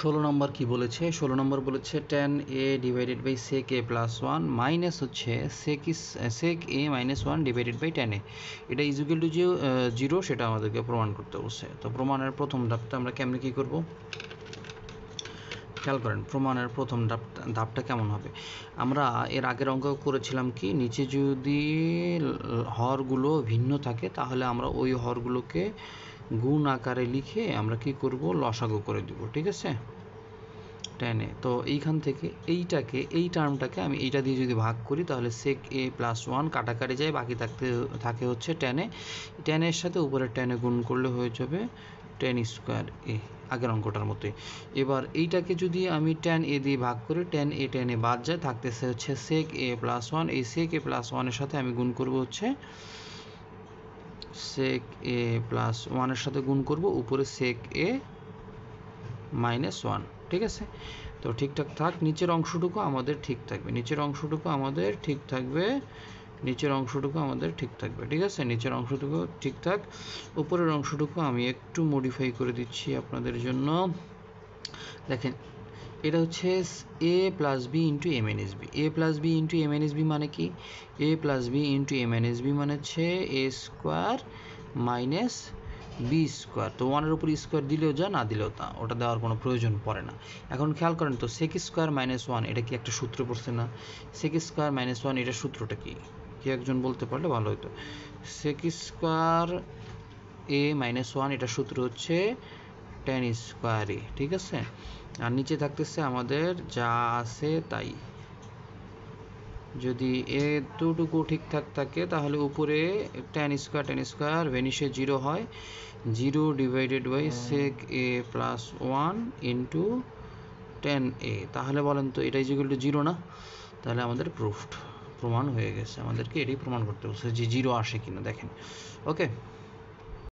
16 নম্বর কি বলেছে? 16 নম্বর বলেছে tan a divided by sec a plus 1 minus হচ্ছে sec a minus 1 divided by tan a। এটা ইজ ইকুয়াল টু যে 0 সেটা আমাদেরকে প্রমাণ করতে বলছে। তো প্রমাণের প্রথম ধাপটা আমরা কেমনে কি করব? খেয়াল করেন প্রমাণের প্রথম ধাপটা কেমন হবে। আমরা এর আগের অঙ্ক করেছিলাম কি, নিচে যদি হরগুলো ভিন্ন থাকে তাহলে আমরা ওই হরগুলোকে গুণ আকারে লিখে আমরা কি করব? লসাগু করে দিব, ঠিক আছে? tan a। তো এইখান থেকে এই টার্মটাকে আমি এইটা দিয়ে যদি ভাগ করি তাহলে sec a প্লাস 1 কাটাকাটি যায়, বাকি থাকে হচ্ছে tan a। tan a এর সাথে উপরের tan a গুণ করলে হয়ে যাবে tan স্কোয়ার a, আগের অঙ্কটার মতোই। এবার এইটাকে যদি আমি tan a দিয়ে ভাগ করি, tan a বাদ যায়, থাকতেছে হচ্ছে sec a প্লাস 1। এই sec a প্লাস 1 এর সাথে আমি গুণ করব হচ্ছে sec a প্লাস 1 এর সাথে গুণ করব উপরে sec a মাইনাস 1, ঠিক আছে? তো ঠিকঠাক থাক, নিচের অংশটুকু আমাদের ঠিক থাকবে, নিচের অংশটুকু আমাদের ঠিক থাকবে, নিচের অংশটুকু আমাদের ঠিক থাকবে, ঠিক আছে? নিচের অংশটুকু ঠিকঠাক, উপরের অংশটুকু আমি একটু মডিফাই করে দিচ্ছি আপনাদের জন্য। দেখেন এটা হচ্ছে a plus B into M N S B. A plus B into M N S B মানে কি? A plus B into M N S B মানে হচ্ছে A square minus B square. তো 1-এর উপর স্কোয়ার দিলেও যা, না দিলেও তা, ওটা দেওয়ার কোনো প্রয়োজন পড়ে না। এখন খেয়াল করেন তো sec স্কোয়ার মাইনাস 1 এটা কি একটা সূত্র পড়ছে না? sec স্কোয়ার মাইনাস 1 এটার সূত্রটা কি? কি একজন বলতে পারলে ভালো হতো। sec স্কোয়ার a মাইনাস 1 এটার সূত্র হচ্ছে tan স্কোয়ার a, ঠিক আছে? আর নিচে থাকতেছে আমাদের যা আছে তাই। যদি এতটুকু ঠিকঠাক থাকে তাহলে উপরে tan স্কোয়ার ভ্যানিশে 0 হয়, 0 divided by sec a plus 1 into tan a। তাহলে বলেন তো এটা ইজ ইকুয়াল টু 0 না? তাহলে আমাদের প্রমাণ হয়ে গেছে, আমাদেরকে এটাই প্রমাণ করতে বলছে যে 0 আসে কিনা। দেখেন, ওকে।